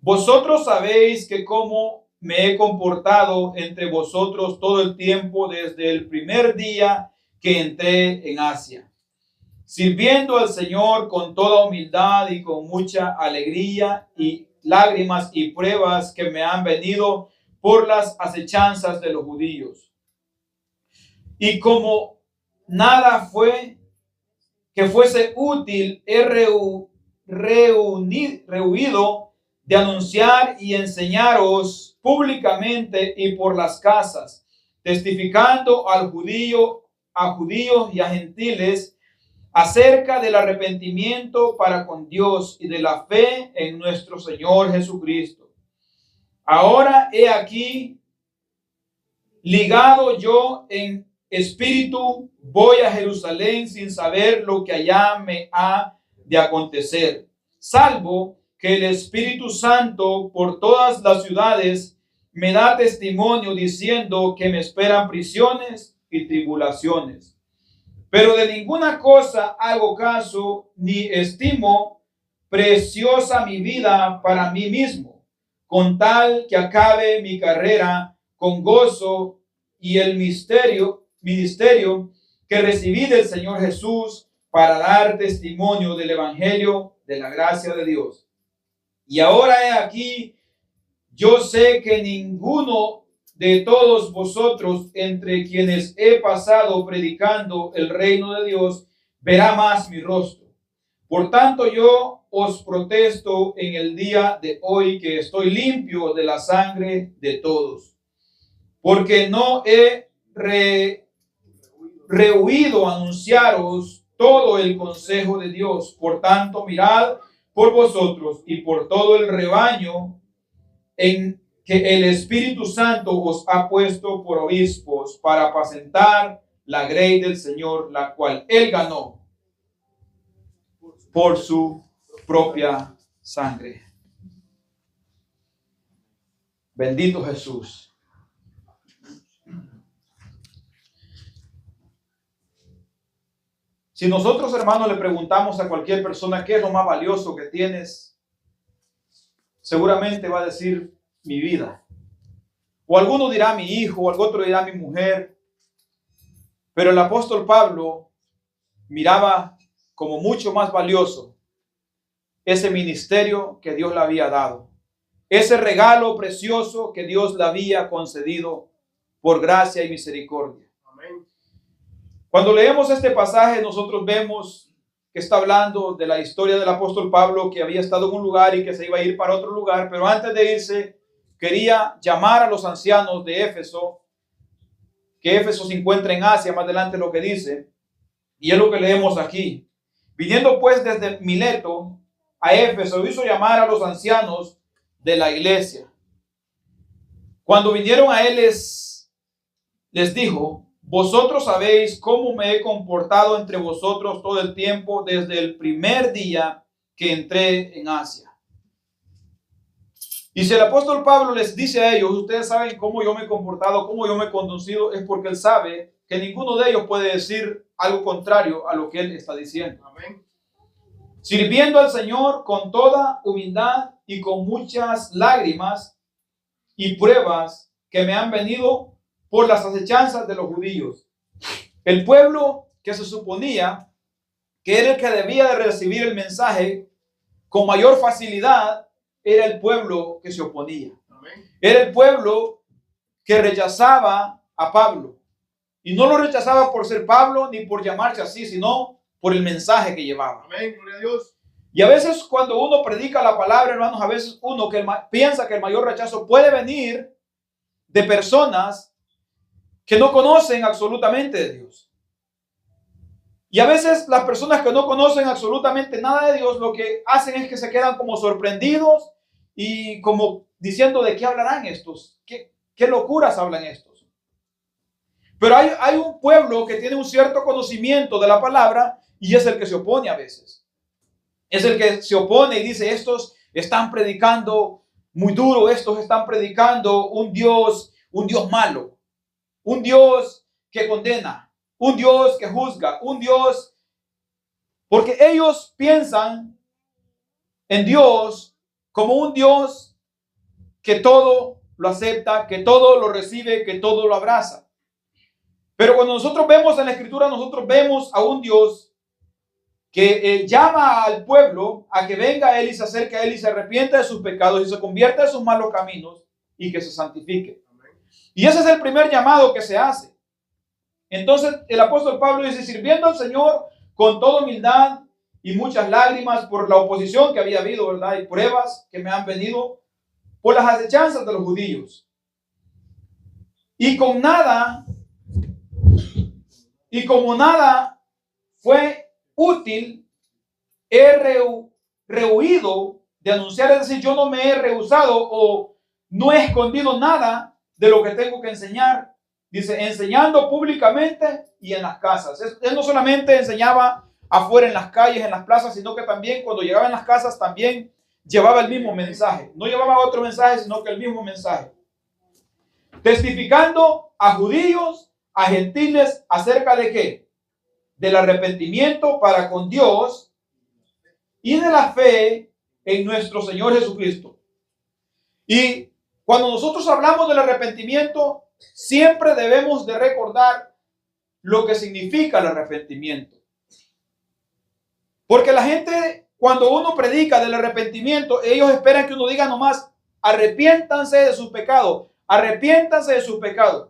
Vosotros sabéis que cómo me he comportado entre vosotros todo el tiempo desde el primer día que entré en Asia, sirviendo al Señor con toda humildad y con mucha alegría y lágrimas y pruebas que me han venido por las acechanzas de los judíos. Y como nada fue que fuese útil, he rehuido de anunciar y enseñaros públicamente y por las casas, testificando a judíos y a gentiles acerca del arrepentimiento para con Dios y de la fe en nuestro Señor Jesucristo. Ahora he aquí, ligado yo en espíritu, voy a Jerusalén sin saber lo que allá me ha de acontecer, salvo que el Espíritu Santo por todas las ciudades me da testimonio diciendo que me esperan prisiones y tribulaciones. Pero de ninguna cosa hago caso, ni estimo preciosa mi vida para mí mismo, con tal que acabe mi carrera con gozo y el ministerio que recibí del Señor Jesús para dar testimonio del Evangelio de la gracia de Dios. Y ahora he aquí, yo sé que ninguno de todos vosotros, entre quienes he pasado predicando el reino de Dios, verá más mi rostro. Por tanto, yo os protesto en el día de hoy que estoy limpio de la sangre de todos, porque no he rehuido anunciaros todo el consejo de Dios. Por tanto, mirad por vosotros y por todo el rebaño en que el Espíritu Santo os ha puesto por obispos para apacentar la grey del Señor, la cual él ganó por su propia sangre. Bendito Jesús. Si nosotros, hermanos, le preguntamos a cualquier persona qué es lo más valioso que tienes, seguramente va a decir mi vida. O alguno dirá mi hijo, o otro dirá mi mujer. Pero el apóstol Pablo miraba como mucho más valioso ese ministerio que Dios le había dado, ese regalo precioso que Dios le había concedido por gracia y misericordia. Amén. Cuando leemos este pasaje, nosotros vemos que está hablando de la historia del apóstol Pablo, que había estado en un lugar y que se iba a ir para otro lugar, pero antes de irse quería llamar a los ancianos de Éfeso, que Éfeso se encuentra en Asia, más adelante lo que dice, y es lo que leemos aquí. Viniendo pues desde Mileto a Éfeso, hizo llamar a los ancianos de la iglesia. Cuando vinieron a él, les dijo: vosotros sabéis cómo me he comportado entre vosotros todo el tiempo desde el primer día que entré en Asia. Y si el apóstol Pablo les dice a ellos: ustedes saben cómo yo me he comportado, cómo yo me he conducido, es porque él sabe que ninguno de ellos puede decir algo contrario a lo que él está diciendo. Amén. Sirviendo al Señor con toda humildad y con muchas lágrimas y pruebas que me han venido por las acechanzas de los judíos. El pueblo que se suponía que era el que debía de recibir el mensaje con mayor facilidad era el pueblo que se oponía. Amén. Era el pueblo que rechazaba a Pablo. Y no lo rechazaba por ser Pablo ni por llamarse así, sino por el mensaje que llevaba. Amén, gloria a Dios. Y a veces cuando uno predica la palabra, hermanos, a veces uno piensa que el mayor rechazo puede venir de personas que no conocen absolutamente de Dios. Y a veces las personas que no conocen absolutamente nada de Dios, lo que hacen es que se quedan como sorprendidos y como diciendo: ¿de qué hablarán estos? ¿Qué locuras hablan estos? Pero hay un pueblo que tiene un cierto conocimiento de la palabra y es el que se opone a veces. Es el que se opone y dice: estos están predicando muy duro, estos están predicando un Dios malo, un Dios que condena, un Dios que juzga, un Dios, porque ellos piensan en Dios como un Dios que todo lo acepta, que todo lo recibe, que todo lo abraza. Pero cuando nosotros vemos en la Escritura, nosotros vemos a un Dios que llama al pueblo a que venga a Él y se acerque a Él y se arrepienta de sus pecados y se convierta de sus malos caminos y que se santifique. Y ese es el primer llamado que se hace. Entonces el apóstol Pablo dice, sirviendo al Señor con toda humildad y muchas lágrimas por la oposición que había habido, ¿verdad? Y pruebas que me han venido por las acechanzas de los judíos. Y como nada fue útil, he rehuido de anunciar, es decir, yo no me he rehusado o no he escondido nada de lo que tengo que enseñar. Dice, enseñando públicamente y en las casas. Él no solamente enseñaba afuera en las calles, en las plazas, sino que también cuando llegaba en las casas también llevaba el mismo mensaje. No llevaba otro mensaje, sino que el mismo mensaje. Testificando a judíos, a gentiles, ¿acerca de qué? Del arrepentimiento para con Dios y de la fe en nuestro Señor Jesucristo. Y cuando nosotros hablamos del arrepentimiento, siempre debemos de recordar lo que significa el arrepentimiento. Porque la gente, cuando uno predica del arrepentimiento, ellos esperan que uno diga nomás, arrepiéntanse de sus pecados, arrepiéntanse de sus pecados.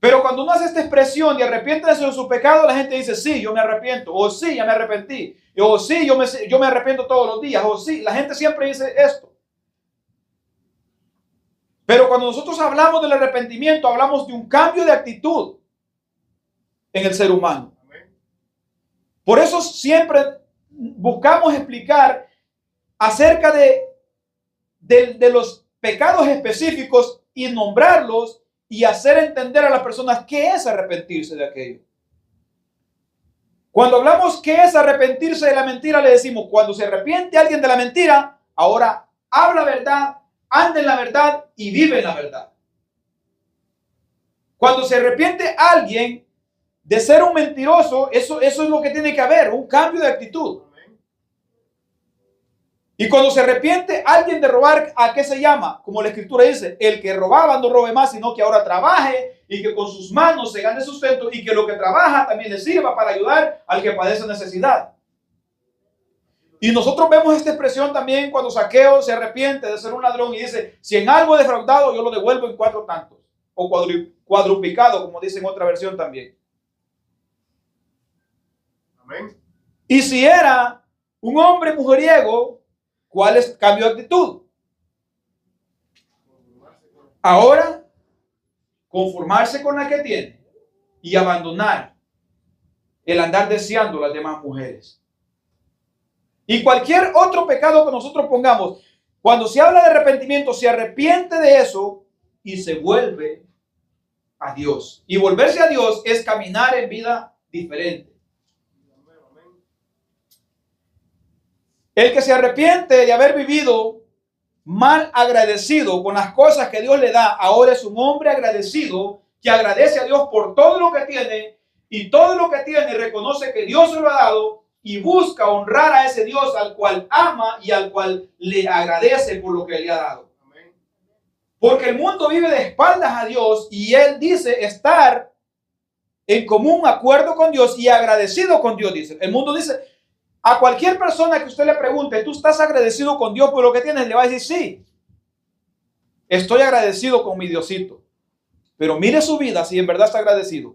Pero cuando uno hace esta expresión de arrepiéntanse de sus pecados, la gente dice, sí, yo me arrepiento, o sí, ya me arrepentí, o sí, yo me arrepiento todos los días, o sí, la gente siempre dice esto. Pero cuando nosotros hablamos del arrepentimiento, hablamos de un cambio de actitud en el ser humano. Por eso siempre buscamos explicar acerca de los pecados específicos y nombrarlos y hacer entender a las personas qué es arrepentirse de aquello. Cuando hablamos qué es arrepentirse de la mentira, le decimos, cuando se arrepiente alguien de la mentira, ahora habla verdad, anda en la verdad y vive en la verdad. Cuando se arrepiente alguien de ser un mentiroso, eso es lo que tiene que haber, un cambio de actitud. Y cuando se arrepiente alguien de robar, ¿a qué se llama? Como la Escritura dice, el que robaba no robe más, sino que ahora trabaje y que con sus manos se gane sustento y que lo que trabaja también le sirva para ayudar al que padece necesidad. Y nosotros vemos esta expresión también cuando Zaqueo se arrepiente de ser un ladrón y dice, si en algo he defraudado, yo lo devuelvo en 4 tantos. O cuadruplicado, como dice en otra versión también. Amén. Y si era un hombre mujeriego, ¿cuál es el cambio de actitud? Ahora, conformarse con la que tiene y abandonar el andar deseando las demás mujeres. Y cualquier otro pecado que nosotros pongamos, cuando se habla de arrepentimiento, se arrepiente de eso y se vuelve a Dios. Y volverse a Dios es caminar en vida diferente. El que se arrepiente de haber vivido mal agradecido con las cosas que Dios le da, ahora es un hombre agradecido que agradece a Dios por todo lo que tiene y todo lo que tiene reconoce que Dios se lo ha dado y busca honrar a ese Dios al cual ama y al cual le agradece por lo que le ha dado. Porque el mundo vive de espaldas a Dios y él dice estar en común acuerdo con Dios y agradecido con Dios, dice. El mundo dice, a cualquier persona que usted le pregunte, ¿tú estás agradecido con Dios por lo que tienes? Le va a decir, sí, estoy agradecido con mi Diosito. Pero mire su vida si en verdad está agradecido.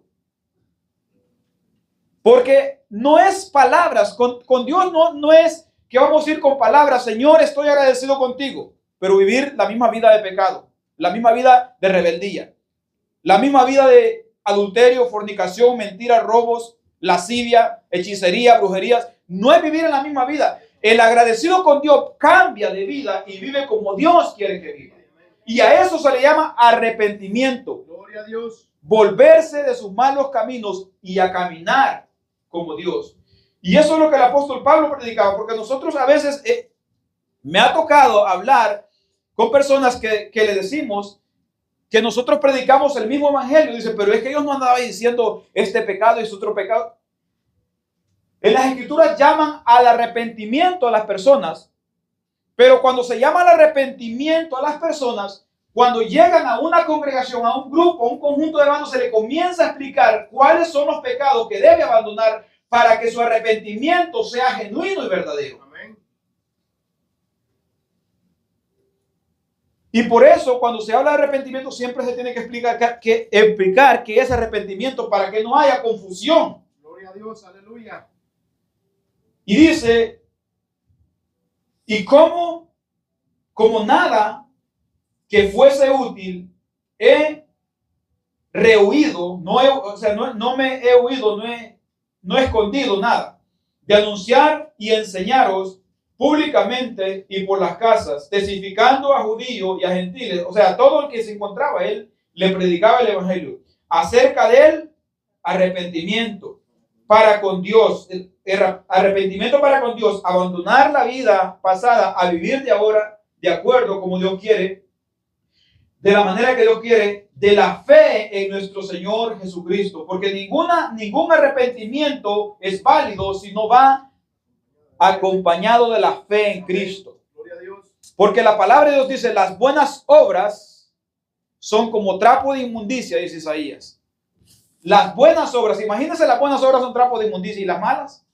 Porque no es palabras, con Dios no es que vamos a ir con palabras, Señor, estoy agradecido contigo, pero vivir la misma vida de pecado, la misma vida de rebeldía, la misma vida de adulterio, fornicación, mentira, robos, lascivia, hechicería, brujerías. No es vivir en la misma vida. El agradecido con Dios cambia de vida y vive como Dios quiere que viva. Y a eso se le llama arrepentimiento. Gloria a Dios. Volverse de sus malos caminos y a caminar como Dios. Y eso es lo que el apóstol Pablo predicaba, porque nosotros a veces me ha tocado hablar con personas que le decimos que nosotros predicamos el mismo evangelio. Dice, pero es que ellos no andaban diciendo este pecado y es otro pecado. En las escrituras llaman al arrepentimiento a las personas Pero cuando se llama al arrepentimiento a las personas, cuando llegan a una congregación, a un grupo, a un conjunto de hermanos, se le comienza a explicar cuáles son los pecados que debe abandonar para que su arrepentimiento sea genuino y verdadero. Amén. Y por eso, cuando se habla de arrepentimiento, siempre se tiene que explicar qué es arrepentimiento para que no haya confusión. Gloria a Dios, aleluya. Y dice, y como nada que fuese útil, he rehuido, no me he huido, no he escondido nada, de anunciar y enseñaros públicamente y por las casas, testificando a judíos y a gentiles, o sea, todo el que se encontraba, él le predicaba el evangelio, acerca del arrepentimiento para con Dios, arrepentimiento para con Dios, abandonar la vida pasada a vivir de ahora de acuerdo como Dios quiere, de la manera que Dios quiere, de la fe en nuestro Señor Jesucristo, porque ningún arrepentimiento es válido si no va acompañado de la fe en Cristo. Porque la palabra de Dios dice, las buenas obras son como trapo de inmundicia, dice Isaías. Las buenas obras, imagínense, las buenas obras son trapo de inmundicia, y las malas.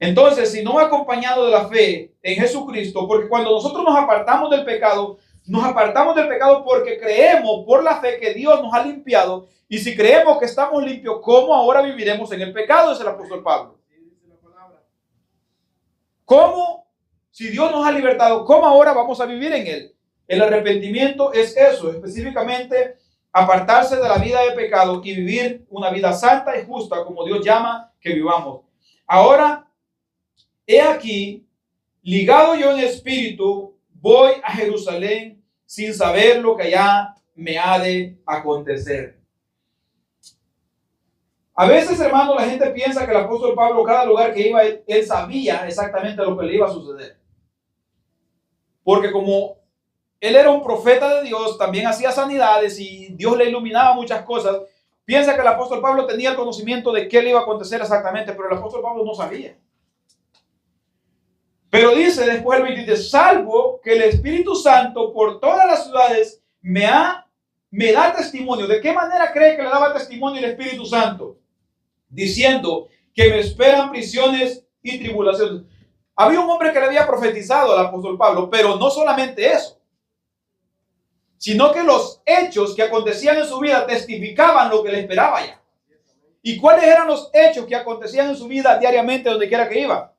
Entonces, si no va acompañado de la fe en Jesucristo, porque cuando nosotros nos apartamos del pecado porque creemos por la fe que Dios nos ha limpiado, y si creemos que estamos limpios, ¿cómo ahora viviremos en el pecado? Dice el apóstol Pablo. ¿Cómo? Si Dios nos ha libertado, ¿cómo ahora vamos a vivir en él? El arrepentimiento es eso, específicamente apartarse de la vida de pecado y vivir una vida santa y justa como Dios llama que vivamos. Ahora, he aquí, ligado yo en espíritu, voy a Jerusalén sin saber lo que allá me ha de acontecer. A veces, hermano, la gente piensa que el apóstol Pablo, cada lugar que iba, él sabía exactamente lo que le iba a suceder. Porque como él era un profeta de Dios, también hacía sanidades y Dios le iluminaba muchas cosas, piensa que el apóstol Pablo tenía el conocimiento de qué le iba a acontecer exactamente, pero el apóstol Pablo no sabía. Pero dice después el 23, salvo que el Espíritu Santo por todas las ciudades me da testimonio. ¿De qué manera cree que le daba testimonio el Espíritu Santo? Diciendo que me esperan prisiones y tribulaciones. Había un hombre que le había profetizado al apóstol Pablo, pero no solamente eso, sino que los hechos que acontecían en su vida testificaban lo que le esperaba ya. ¿Y cuáles eran los hechos que acontecían en su vida diariamente donde quiera que iba?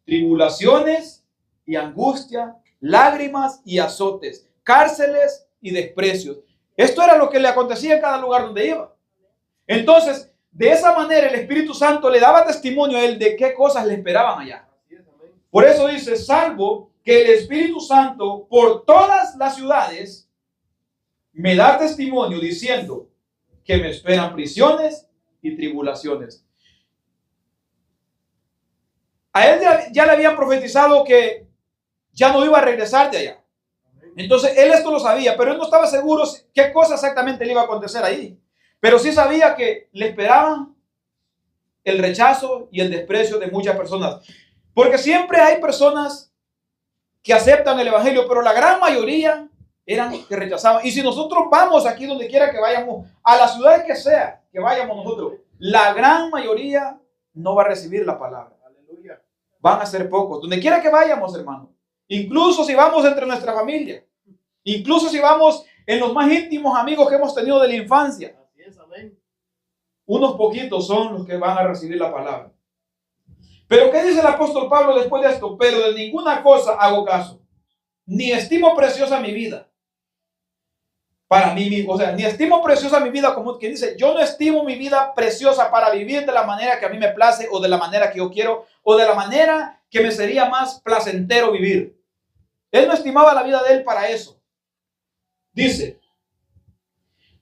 Tribulaciones y angustia, lágrimas y azotes, cárceles y desprecios. Esto era lo que le acontecía en cada lugar donde iba. Entonces, de esa manera el Espíritu Santo le daba testimonio a él de qué cosas le esperaban allá. Por eso dice, salvo que el Espíritu Santo por todas las ciudades me da testimonio diciendo que me esperan prisiones y tribulaciones. A él ya le habían profetizado que ya no iba a regresar de allá. Entonces él esto lo sabía, pero él no estaba seguro qué cosa exactamente le iba a acontecer ahí. Pero sí sabía que le esperaban el rechazo y el desprecio de muchas personas. Porque siempre hay personas que aceptan el evangelio, pero la gran mayoría eran que rechazaban. Y si nosotros vamos aquí donde quiera que vayamos, a la ciudad que sea que vayamos nosotros, la gran mayoría no va a recibir la palabra. Aleluya. Van a ser pocos. Donde quiera que vayamos, hermano. Incluso si vamos entre nuestra familia. Incluso si vamos en los más íntimos amigos que hemos tenido de la infancia. Así es, amén. Unos poquitos son los que van a recibir la palabra. Pero ¿qué dice el apóstol Pablo después de esto? Pero de ninguna cosa hago caso. Ni estimo preciosa mi vida. Para mí mismo, o sea, ni estimo preciosa mi vida, como quien dice, yo no estimo mi vida preciosa para vivir de la manera que a mí me place, o de la manera que yo quiero, o de la manera que me sería más placentero vivir. Él no estimaba la vida de él para eso. Dice,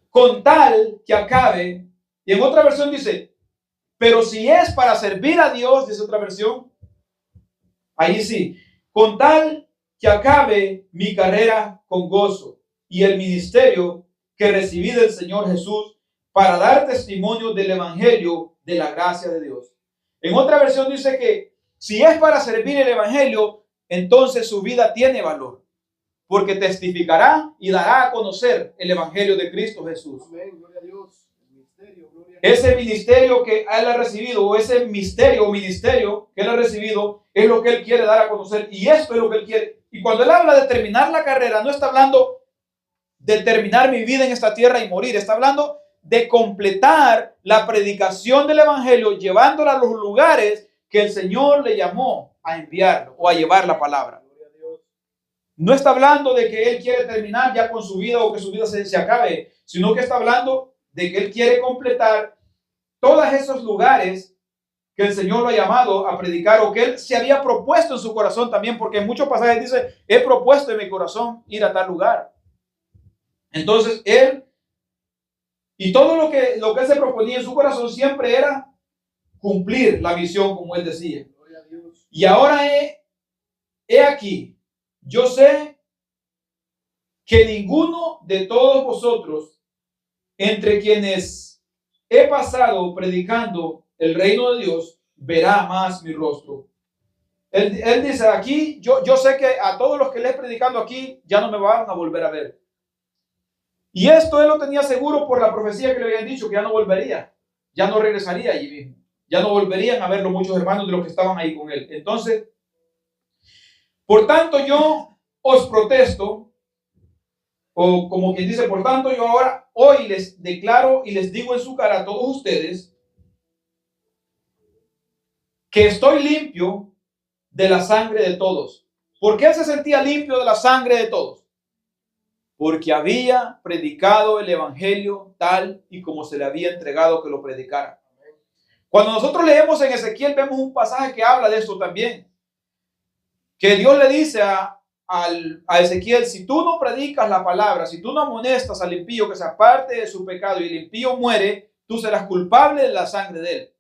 con tal que acabe, y en otra versión dice, pero si es para servir a Dios, dice otra versión, ahí sí, con tal que acabe mi carrera con gozo y el ministerio que recibí del Señor Jesús para dar testimonio del evangelio de la gracia de Dios. En otra versión dice que Si es para servir el evangelio, entonces su vida tiene valor, porque testificará y dará a conocer el evangelio de Cristo Jesús. Amén. Gloria a Dios. Gloria a Dios. Ese ministerio que él ha recibido, o ese misterio o ministerio que él ha recibido, es lo que él quiere dar a conocer. Y esto es lo que él quiere. Y cuando él habla de terminar la carrera, no está hablando de terminar mi vida en esta tierra y morir. Está hablando de completar la predicación del evangelio, llevándola a los lugares que el Señor le llamó a enviarlo o a llevar la palabra. No está hablando de que él quiere terminar ya con su vida o que su vida se acabe, sino que está hablando de que él quiere completar todos esos lugares que el Señor lo ha llamado a predicar o que él se había propuesto en su corazón también, porque en muchos pasajes dice, he propuesto en mi corazón ir a tal lugar. Entonces él, y todo lo que él se proponía en su corazón siempre era cumplir la misión, como él decía. Y ahora he aquí, yo sé que ninguno de todos vosotros, entre quienes he pasado predicando el reino de Dios, verá más mi rostro. Él dice aquí, yo sé que a todos los que le he predicado aquí, ya no me van a volver a ver. Y esto él lo tenía seguro por la profecía que le habían dicho, que ya no volvería, ya no regresaría allí mismo, ya no volverían a verlo muchos hermanos de los que estaban ahí con él. Entonces, por tanto yo os protesto, o como quien dice, por tanto yo ahora, hoy les declaro y les digo en su cara a todos ustedes, que estoy limpio de la sangre de todos. ¿Por qué él se sentía limpio de la sangre de todos? Porque había predicado el evangelio tal y como se le había entregado que lo predicara. Cuando nosotros leemos en Ezequiel, vemos un pasaje que habla de esto también. Que Dios le dice a Ezequiel, si tú no predicas la palabra, si tú no amonestas al impío que se aparte de su pecado y el impío muere, tú serás culpable de la sangre de él.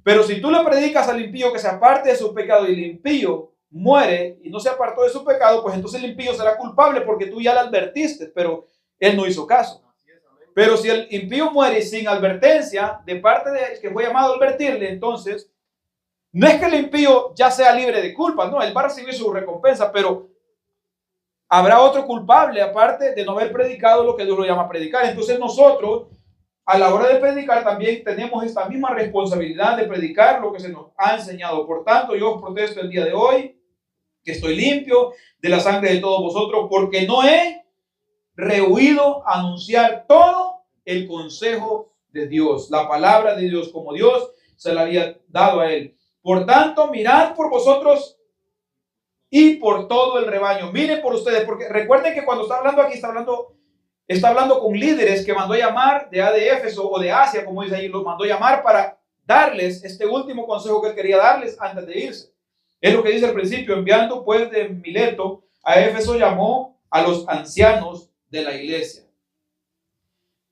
Pero si tú le predicas al impío que se aparte de su pecado y el impío muere y no se apartó de su pecado, pues entonces el impío será culpable porque tú ya le advertiste, pero él no hizo caso. Pero si el impío muere sin advertencia de parte de él que fue llamado a advertirle, entonces no es que el impío ya sea libre de culpa, no, él va a recibir su recompensa, pero habrá otro culpable aparte de no haber predicado lo que Dios lo llama a predicar. Entonces nosotros, a la hora de predicar, también tenemos esta misma responsabilidad de predicar lo que se nos ha enseñado. Por tanto, yo os protesto el día de hoy que estoy limpio de la sangre de todos vosotros, porque no he rehuido anunciar todo el consejo de Dios, la palabra de Dios, como Dios se la había dado a él. Por tanto, mirad por vosotros y por todo el rebaño. Miren por ustedes, porque recuerden que cuando está hablando aquí, está hablando con líderes que mandó llamar de Éfeso o de Asia, como dice ahí, los mandó llamar para darles este último consejo que él quería darles antes de irse. Es lo que dice al principio, enviando pues de Mileto a Éfeso, llamó a los ancianos de la iglesia.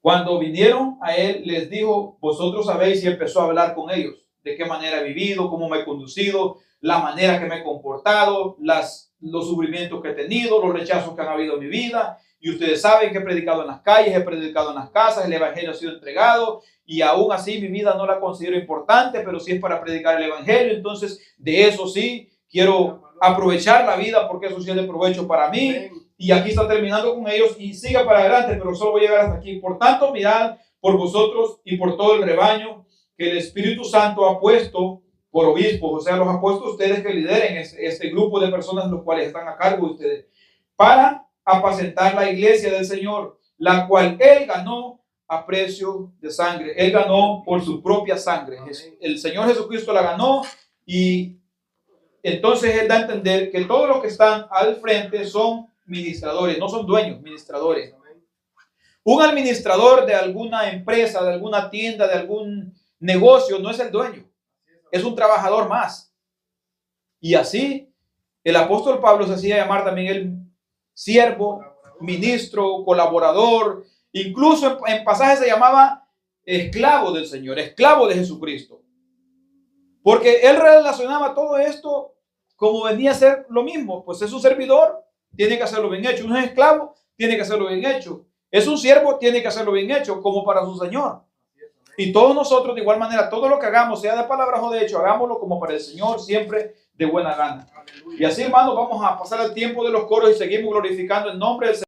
Cuando vinieron a él, les dijo, vosotros sabéis, y empezó a hablar con ellos, de qué manera he vivido, cómo me he conducido, la manera que me he comportado, los sufrimientos que he tenido, los rechazos que han habido en mi vida. Y ustedes saben que he predicado en las calles, he predicado en las casas, el evangelio ha sido entregado y aún así mi vida no la considero importante, pero sí es para predicar el evangelio. Entonces de eso sí quiero aprovechar la vida porque eso sí es de provecho para mí. Y aquí está terminando con ellos y siga para adelante, pero solo voy a llegar hasta aquí. Por tanto, mirad por vosotros y por todo el rebaño que el Espíritu Santo ha puesto por obispos, o sea, los ha puesto ustedes que lideren este grupo de personas los cuales están a cargo de ustedes, para apacentar la iglesia del Señor, la cual él ganó a precio de sangre. Él ganó por su propia sangre. El Señor Jesucristo la ganó y entonces él da a entender que todos los que están al frente son ministradores, no son dueños, ministradores. Un administrador de alguna empresa, de alguna tienda, de algún negocio no es el dueño, es un trabajador más. Y así el apóstol Pablo se hacía llamar también el siervo, ministro, colaborador, incluso en pasajes se llamaba esclavo del Señor, esclavo de Jesucristo, porque él relacionaba todo esto como venía a ser lo mismo. Pues es un servidor, tiene que hacerlo bien hecho. Un esclavo, tiene que hacerlo bien hecho. Es un siervo, tiene que hacerlo bien hecho, como para su Señor. Y todos nosotros, de igual manera, todo lo que hagamos, sea de palabras o de hecho, hagámoslo como para el Señor, siempre de buena gana. Y así, hermanos, vamos a pasar el tiempo de los coros y seguimos glorificando el nombre del Señor.